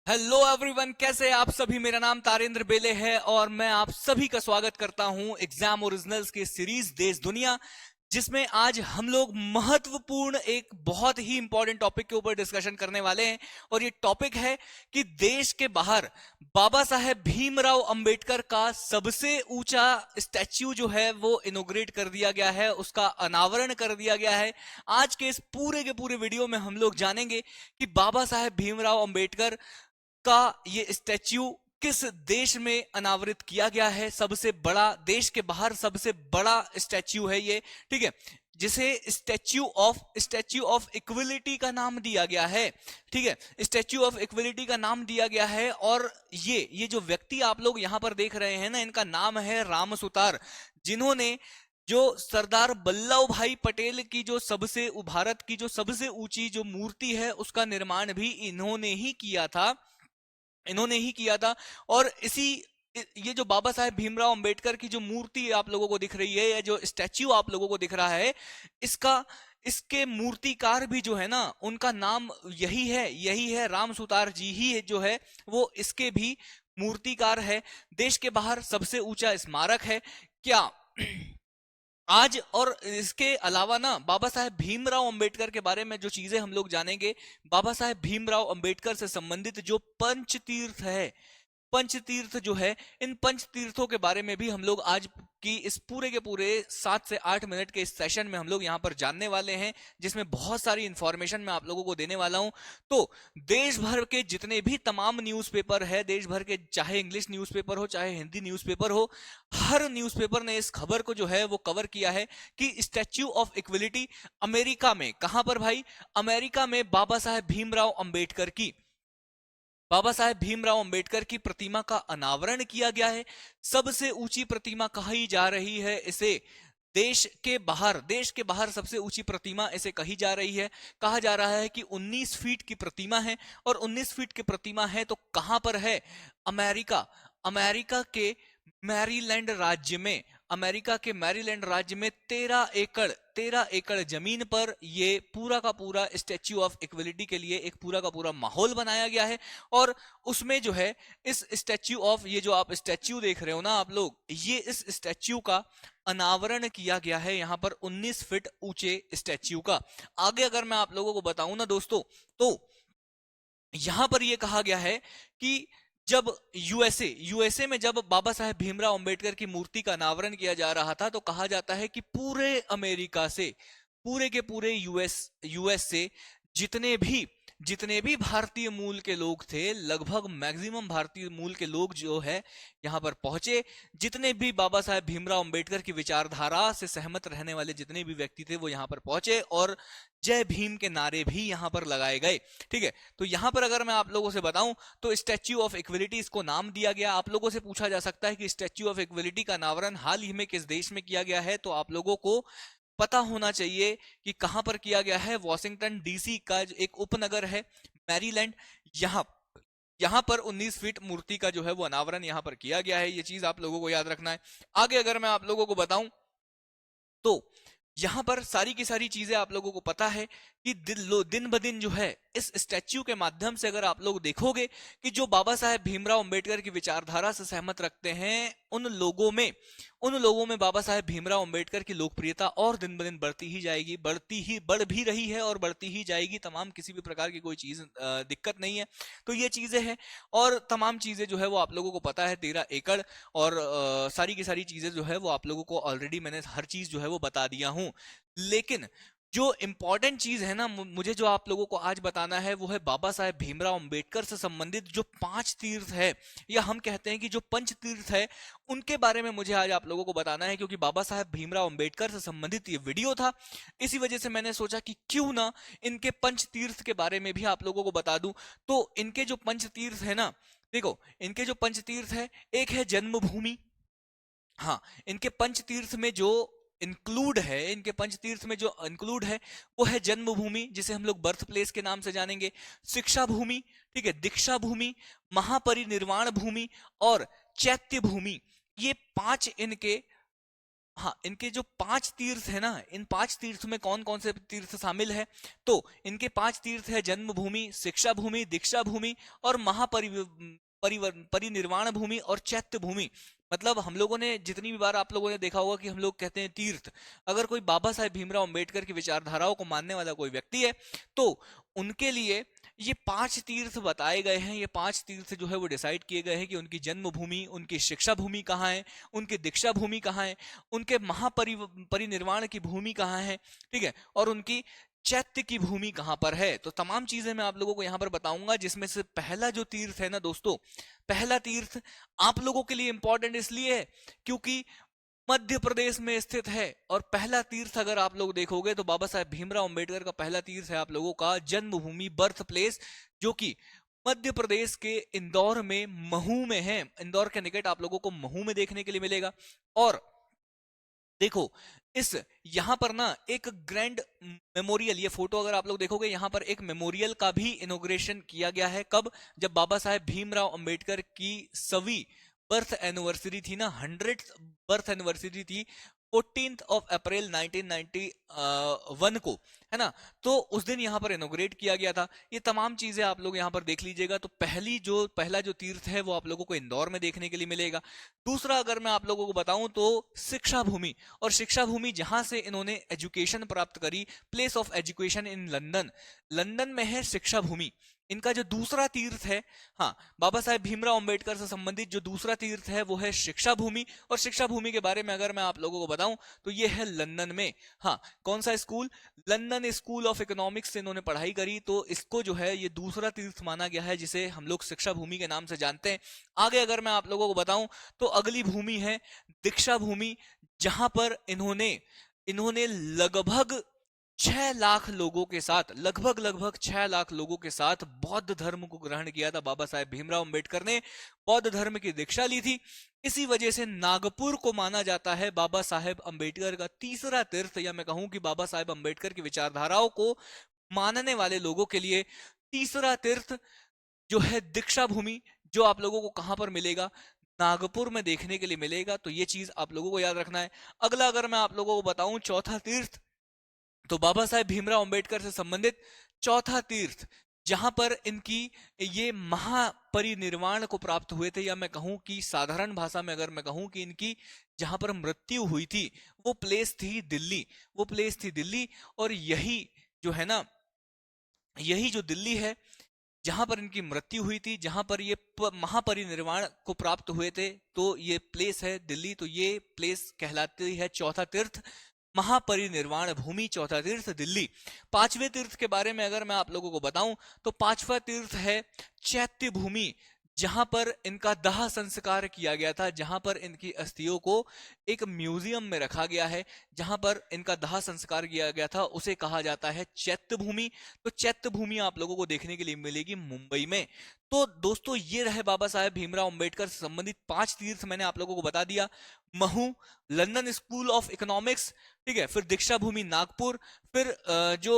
Hello everyone, कैसे हैं आप सभी। मेरा नाम तारेंद्र बेले है और मैं आप सभी का स्वागत करता हूं एग्जाम ओरिजिनल्स के सीरीज देश दुनिया, जिसमें आज हम लोग महत्वपूर्ण एक बहुत ही इंपॉर्टेंट टॉपिक के ऊपर डिस्कशन करने वाले हैं। और ये टॉपिक है कि देश के बाहर बाबा साहेब भीमराव अंबेडकर का सबसे ऊंचा स्टैच्यू जो है वो इनॉग्रेट कर दिया गया है, उसका अनावरण कर दिया गया है। आज के इस पूरे के पूरे वीडियो में हम लोग जानेंगे कि बाबा साहेब भीमराव अंबेडकर का ये स्टैच्यू किस देश में अनावरित किया गया है। सबसे बड़ा, देश के बाहर सबसे बड़ा स्टैच्यू है ये, ठीक है, जिसे स्टैच्यू ऑफ इक्विलिटी का नाम दिया गया है। ठीक है, स्टैच्यू ऑफ इक्विलिटी का नाम दिया गया है। और ये जो व्यक्ति आप लोग यहां पर देख रहे हैं ना, इनका नाम है राम सुतार, जिन्होंने जो सरदार वल्लभ भाई पटेल की जो सबसे भारत की जो सबसे ऊंची जो मूर्ति है उसका निर्माण भी इन्होंने ही किया था। और ये जो बाबा साहेब भीमराव अंबेडकर की जो मूर्ति आप लोगों को दिख रही है, या जो स्टैच्यू आप लोगों को दिख रहा है, इसका इसके मूर्तिकार भी जो है ना, उनका नाम यही है राम सुतार जी ही है, जो है वो इसके भी मूर्तिकार है। देश के बाहर सबसे ऊंचा स्मारक है क्या आज। और इसके अलावा ना, बाबा साहेब भीमराव अंबेडकर के बारे में जो चीजें हम लोग जानेंगे, बाबा साहेब भीमराव अंबेडकर से संबंधित जो पंच तीर्थ जो है, इन पंच तीर्थों के बारे में भी हम लोग आज की इस पूरे के पूरे 7 से 8 मिनट के इस सेशन में हम लोग यहाँ पर जानने वाले हैं, जिसमें बहुत सारी इंफॉर्मेशन मैं आप लोगों को देने वाला हूं। तो देश भर के जितने भी तमाम न्यूज़पेपर है, देश भर के, चाहे इंग्लिश न्यूज़पेपर हो चाहे हिंदी न्यूज़पेपर हो, हर न्यूज़पेपर ने इस खबर को जो है वो कवर किया है कि स्टैच्यू ऑफ इक्विलिटी अमेरिका में, कहां पर भाई, अमेरिका में बाबा साहेब भीमराव अंबेडकर की प्रतिमा का अनावरण किया गया है। सबसे ऊंची प्रतिमा कही जा रही है इसे, देश के बाहर सबसे ऊंची प्रतिमा इसे कही जा रही है। कहा जा रहा है कि 19 फीट की प्रतिमा है। और 19 फीट की प्रतिमा है तो कहां पर है? अमेरिका अमेरिका के मैरीलैंड राज्य में अमेरिका के मैरीलैंड राज्य में 13 एकड़ जमीन पर ये पूरा का पूरा स्टैच्यू ऑफ इक्विलिटी के लिए एक पूरा का पूरा माहौल बनाया गया है। और उसमें जो है, इस स्टैच्यू ऑफ, ये जो आप स्टैच्यू देख रहे हो ना आप लोग, ये इस स्टैच्यू का अनावरण किया गया है यहाँ पर 19 फीट ऊंचे स्टैच्यू का। आगे अगर मैं आप लोगों को बताऊं ना दोस्तों, तो यहां पर यह कहा गया है कि जब यूएसए में जब बाबा साहेब भीमराव अंबेडकर की मूर्ति का अनावरण किया जा रहा था, तो कहा जाता है कि पूरे अमेरिका से, पूरे के पूरे यूएस से जितने भी भारतीय मूल के लोग थे, लगभग मैक्सिमम भारतीय मूल के लोग जो है यहाँ पर पहुंचे। जितने भी बाबा साहेब भीमराव अंबेडकर की विचारधारा से सहमत रहने वाले जितने भी व्यक्ति थे वो यहाँ पर पहुंचे, और जय भीम के नारे भी यहाँ पर लगाए गए। ठीक है, तो यहाँ पर अगर मैं आप लोगों से बताऊं तो स्टैच्यू ऑफ इक्विलिटी इसको नाम दिया गया। आप लोगों से पूछा जा सकता है कि स्टैच्यू ऑफ इक्विलिटी का अनावरण हाल ही में किस देश में किया गया है, तो आप लोगों को पता होना चाहिए कि कहां पर किया गया है। वॉशिंगटन डीसी का जो एक उपनगर है मैरीलैंड, यहां यहां पर 19 फीट मूर्ति का जो है वो अनावरण यहां पर किया गया है। ये चीज आप लोगों को याद रखना है। आगे अगर मैं आप लोगों को बताऊं तो यहां पर सारी की सारी चीजें आप लोगों को पता है कि दिन ब दिन जो है, इस स्टैच्यू के माध्यम से अगर आप लोग देखोगे कि जो बाबा साहेब भीमराव अंबेडकर की विचारधारा से सहमत रखते हैं, उन लोगों में बाबा साहेब भीमराव अंबेडकर की लोकप्रियता और दिन ब दिन बढ़ती ही जाएगी, बढ़ भी रही है और बढ़ती ही जाएगी। तमाम किसी भी प्रकार की कोई चीज दिक्कत नहीं है। तो ये चीजें हैं, और तमाम चीजें जो है वो आप लोगों को पता है। 13 एकड़ और सारी की सारी चीजें जो है वो आप लोगों को ऑलरेडी मैंने हर चीज जो है वो बता दिया हूं। लेकिन जो इंपॉर्टेंट चीज है ना, मुझे जो आप लोगों को आज बताना है, वो है बाबा साहेब भीमराव अंबेडकर से संबंधित जो 5 तीर्थ है, या हम कहते हैं कि जो पंच तीर्थ है, उनके बारे में मुझे आज आप लोगों को बताना है। क्योंकि बाबा साहेब भीमराव अंबेडकर से संबंधित ये वीडियो था, इसी वजह से मैंने सोचा कि क्यों ना इनके पंच तीर्थ के बारे में भी आप लोगों को बता दूं। तो इनके जो पंच तीर्थ है ना, देखो, इनके जो पंच तीर्थ है, एक है जन्मभूमि। हाँ, इनके पंच तीर्थ में जो इनके पंच तीर्थ में जो इंक्लूड है वो है जन्मभूमि, जिसे हम लोग बर्थ प्लेस के नाम से जानेंगे, शिक्षा भूमि, ठीक है, दीक्षा भूमि, महापरिनिर्वाण भूमि और चैत्य भूमि। ये 5 इनके हाँ, इनके जो 5 तीर्थ है ना, इन 5 तीर्थ में कौन कौन से तीर्थ शामिल है? तो इनके 5 तीर्थ है जन्मभूमि, शिक्षा भूमि, दीक्षा भूमि और परिनिर्वाण भूमि और चैत्य भूमि। मतलब हम लोगों ने जितनी भी बार आप लोगों ने देखा होगा कि हम लोग कहते हैं तीर्थ, अगर कोई बाबा साहेब भीमराव अंबेडकर की विचारधाराओं को मानने वाला कोई व्यक्ति है तो उनके लिए ये 5 तीर्थ बताए गए हैं। ये 5 तीर्थ जो है वो डिसाइड किए गए हैं कि उनकी जन्मभूमि, उनकी शिक्षा भूमि कहाँ है, उनकी दीक्षा भूमि कहाँ है, उनके परिनिर्वाण की भूमि कहाँ है, ठीक है, और उनकी चैत्य की भूमि कहां पर है। तो तमाम चीजें मैं आप लोगों को यहां पर बताऊंगा, जिसमें से पहला जो तीर्थ है ना दोस्तों, पहला तीर्थ आप लोगों के लिए इंपॉर्टेंट इसलिए है क्योंकि मध्य प्रदेश में स्थित है। और पहला तीर्थ अगर आप लोग देखोगे तो बाबा साहेब भीमराव अंबेडकर का पहला तीर्थ है आप लोगों का जन्मभूमि, बर्थ प्लेस, जो कि मध्य प्रदेश के इंदौर में महू में है। इंदौर के निकट आप लोगों को महू में देखने के लिए मिलेगा। और देखो इस यहां पर ना एक ग्रैंड मेमोरियल, ये फोटो अगर आप लोग देखोगे यहां पर एक मेमोरियल का भी इनॉग्रेशन किया गया है। कब? जब बाबा साहेब भीमराव अंबेडकर की 100वीं बर्थ एनिवर्सरी थी ना, 100th बर्थ एनिवर्सरी थी 14th ऑफ अप्रैल 1991 को, है ना। तो उस दिन यहाँ पर इनोग्रेट किया गया था। ये तमाम चीजें आप लोग यहाँ पर देख लीजिएगा। तो पहला जो तीर्थ है वो आप लोगों को इंदौर में देखने के लिए मिलेगा। दूसरा अगर मैं आप लोगों को बताऊं तो शिक्षा भूमि, और शिक्षा भूमि जहां से इन्होंने एजुकेशन प्राप्त करी, place of education in London, London में है शिक्षा भूमि। इनका जो दूसरा तीर्थ है, हाँ, बाबा साहेब भीमराव अंबेडकर से संबंधित जो दूसरा तीर्थ है वो है शिक्षा भूमि। और शिक्षा भूमि के बारे में अगर मैं आप लोगों को बताऊं तो ये है लंदन में। हाँ, कौन सा school? London school of economics से इन्होंने पढ़ाई करी। तो इसको जो है ये दूसरा तीर्थ माना गया है, जिसे हम लोग शिक्षा भूमि के नाम से जानते हैं। आगे अगर मैं आप लोगों को बताऊं तो अगली भूमि है दीक्षा भूमि, जहां पर इन्होंने लगभग 6 लाख लोगों के साथ, लगभग 6 लाख लोगों के साथ बौद्ध धर्म को ग्रहण किया था। बाबा साहेब भीमराव अंबेडकर ने बौद्ध धर्म की दीक्षा ली थी। इसी वजह से नागपुर को माना जाता है बाबा साहेब अंबेडकर का तीसरा तीर्थ, या मैं कहूं कि बाबा साहेब अंबेडकर की विचारधाराओं को मानने वाले लोगों के लिए तीसरा तीर्थ जो है दीक्षा भूमि, जो आप लोगों को कहां पर मिलेगा? नागपुर में देखने के लिए मिलेगा। तो ये चीज आप लोगों को याद रखना है। अगला अगर मैं आप लोगों को बताऊं चौथा तीर्थ, तो बाबा साहेब भीमराव अंबेडकर से संबंधित चौथा तीर्थ, जहां पर इनकी ये महापरिनिर्वाण को प्राप्त हुए थे, या मैं कहूं कि साधारण भाषा में अगर मैं कहूं कि इनकी जहां पर मृत्यु हुई थी वो प्लेस थी दिल्ली, वो प्लेस थी दिल्ली। और यही जो है ना, यही जो दिल्ली है जहां पर इनकी मृत्यु हुई थी, जहां पर ये महापरिनिर्वाण को प्राप्त हुए थे, तो ये प्लेस है दिल्ली। तो ये प्लेस कहलाती है चौथा तीर्थ, महापरिनिर्वाण भूमि, चौथा तीर्थ दिल्ली। पांचवें तीर्थ के बारे में अगर मैं आप लोगों को बताऊं तो पांचवा तीर्थ है चैत्य भूमि, जहां पर इनका दाह संस्कार किया गया था, जहां पर इनकी अस्थियों को एक म्यूजियम में रखा गया है, जहां पर इनका दाह संस्कार किया गया था, उसे कहा जाता है चैत्य भूमि। तो चैत्य भूमि आप लोगों को देखने के लिए मिलेगी मुंबई में। तो दोस्तों ये रहे बाबा साहेब भीमराव अंबेडकर से संबंधित 5 तीर्थ, मैंने आप लोगों को बता दिया। Mhow, London school of economics, ठीक है, फिर दीक्षा भूमि नागपुर, फिर जो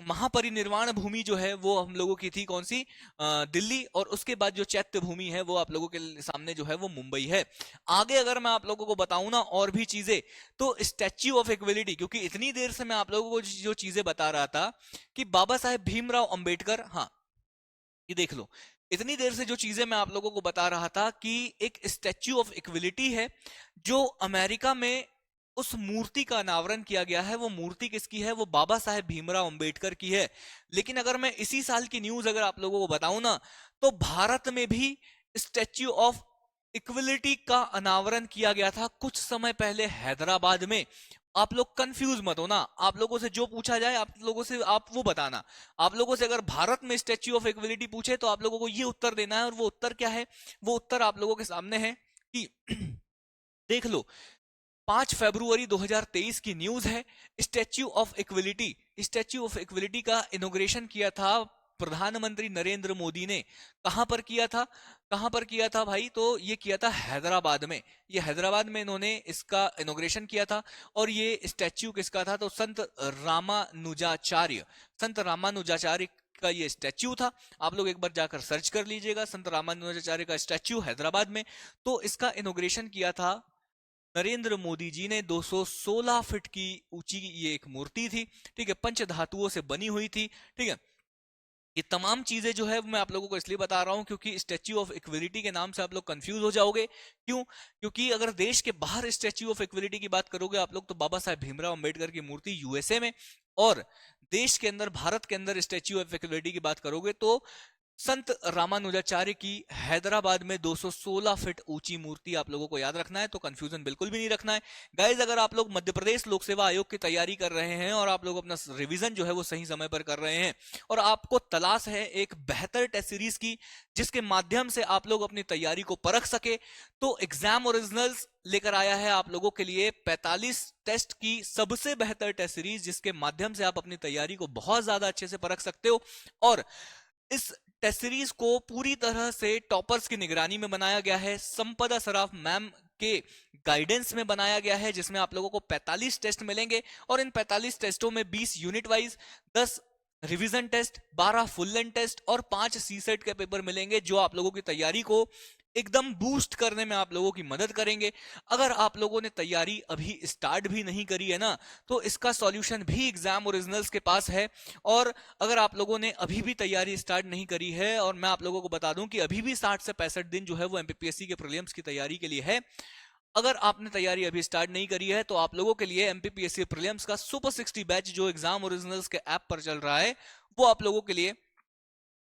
महापरिनिर्वाण भूमि जो है वो हम लोगों की थी कौन सी? दिल्ली। और उसके बाद जो चैत्य भूमि है वो आप लोगों के सामने जो है वो मुंबई है। आगे अगर मैं आप लोगों को बताऊं ना और भी चीजें, तो स्टैच्यू ऑफ इक्वलिटी, क्योंकि इतनी देर से मैं आप लोगों को जो चीजें बता रहा था कि बाबा साहेब भीमराव अंबेडकर, हाँ ये देख लो, इतनी देर से जो चीजें मैं आप लोगों को बता रहा था कि एक स्टैच्यू ऑफ इक्वलिटी है जो अमेरिका में उस मूर्ति का अनावरण किया गया है। वो मूर्ति किसकी है? वो बाबा साहेब भीमराव अंबेडकर की है। लेकिन अगर मैं इसी साल की न्यूज अगर आप लोगों को बताऊं ना, तो भारत में भी स्टैच्यू ऑफ इक्वलिटी का अनावरण किया गया था कुछ समय पहले हैदराबाद में। आप लोग कंफ्यूज मत होना, आप लोगों से जो पूछा जाए आप लोगों से आप वो बताना। आप लोगों से अगर भारत में स्टैच्यू ऑफ इक्वलिटी पूछे तो आप लोगों को ये उत्तर देना है। और वो उत्तर क्या है? वो उत्तर आप लोगों के सामने है कि देख लो, 5 फरवरी 2023 की न्यूज है। Statue of equality, statue of equality का इनॉग्रेशन किया था प्रधानमंत्री नरेंद्र मोदी ने। कहां पर किया था? कहां पर किया था भाई? तो ये किया था हैदराबाद में। ये हैदराबाद में इन्होंने इसका इनॉग्रेशन किया था। और ये स्टैच्यू किसका था? तो संत रामानुजाचार्य का ये स्टैच्यू था। आप लोग एक बार जाकर सर्च कर लीजिएगा, संत रामानुजाचार्य का स्टैच्यू हैदराबाद में। तो इसका इनॉग्रेशन किया था नरेंद्र मोदी जी ने 216 फीट की ऊंची ये एक मूर्ति थी, ठीक है, पंच धातुओं से बनी हुई थी, ठीक है। ये तमाम चीजें जो है मैं आप लोगों को इसलिए बता रहा हूं क्योंकि स्टैच्यू ऑफ इक्विलिटी के नाम से आप लोग कंफ्यूज हो जाओगे। क्यों? क्योंकि अगर देश के बाहर स्टैच्यू ऑफ इक्विलिटी की बात करोगे आप लोग तो बाबा साहेब भीमराव अंबेडकर की मूर्ति यूएसए में, और देश के अंदर भारत के अंदर स्टैच्यू ऑफ इक्विलिटी की बात करोगे तो संत रामानुजाचार्य की हैदराबाद में 216 फीट ऊंची मूर्ति आप लोगों को याद रखना है, तो कंफ्यूजन बिल्कुल भी नहीं रखना है। गाइज, अगर आप लोग मध्य प्रदेश लोक सेवा आयोग की तैयारी कर रहे हैं और आप लोग अपना रिवीजन जो है वो सही समय पर कर रहे हैं और आपको तलाश है एक बेहतर टेस्ट सीरीज की जिसके माध्यम से आप लोग अपनी तैयारी को परख सके, तो एग्जाम ओरिजिनल्स लेकर आया है आप लोगों के लिए 45 टेस्ट की सबसे बेहतर टेस्ट सीरीज जिसके माध्यम से आप अपनी तैयारी को बहुत ज्यादा अच्छे से परख सकते हो। और इस टेस्ट सीरीज को पूरी तरह से टॉपर्स की निगरानी में बनाया गया है, संपदा सराफ मैम के गाइडेंस में बनाया गया है, जिसमें आप लोगों को 45 टेस्ट मिलेंगे और इन 45 टेस्टों में 20 unit wise, 10 revision test, 12 full length test और 5 सी सेट के पेपर मिलेंगे जो आप लोगों की तैयारी को एकदम बूस्ट करने में आप लोगों की मदद करेंगे। अगर आप लोगों ने तैयारी अभी स्टार्ट भी नहीं करी है ना, तो इसका सॉल्यूशन भी एग्जाम ओरिजिनल्स के पास है। और अगर आप लोगों ने अभी भी तैयारी स्टार्ट नहीं करी है, और मैं आप लोगों को बता दूं कि अभी भी 60 से 65 दिन जो है वो एमपीपीएससी के प्रीलिम्स की तैयारी के लिए है। अगर आपने तैयारी अभी स्टार्ट नहीं करी है तो आप लोगों के लिए एमपीपीएससी प्रीलिम्स का सुपर 60 बैच जो एग्जाम ओरिजिनल्स के ऐप पर चल रहा है वो आप लोगों के लिए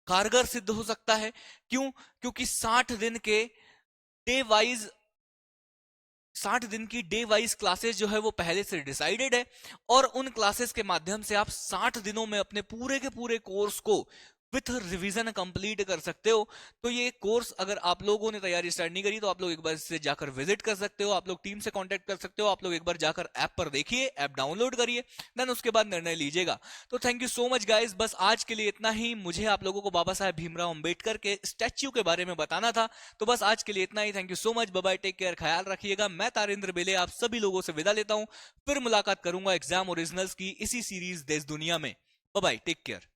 कारगर सिद्ध हो सकता है। क्यों? क्योंकि 60 दिन के डे वाइज 60 दिन की डे वाइज क्लासेस जो है वो पहले से डिसाइडेड है और उन क्लासेस के माध्यम से आप 60 दिनों में अपने पूरे के पूरे कोर्स को विथ रिवीजन कंप्लीट कर सकते हो। तो ये कोर्स अगर आप लोगों ने तैयारी स्टार्ट नहीं करी तो आप लोग एक बार इससे जाकर विजिट कर सकते हो, आप लोग टीम से कांटेक्ट कर सकते हो, आप लोग एक बार जाकर ऐप पर देखिए, ऐप डाउनलोड करिए, देन उसके बाद निर्णय लीजिएगा। तो thank you so much guys, बस आज के लिए इतना ही। मुझे आप लोगों को बाबा साहेब भीमराव अंबेडकर के स्टैच्यू के बारे में बताना था, तो बस आज के लिए इतना ही। Thank you so much, bye bye, take care, ख्याल रखिएगा। मैं तारेंद्र बेले आप सभी लोगों से विदा लेता हूं, फिर मुलाकात करूंगा एग्जाम ओरिजिनल्स की इसी सीरीज देश दुनिया में। Bye bye, take care.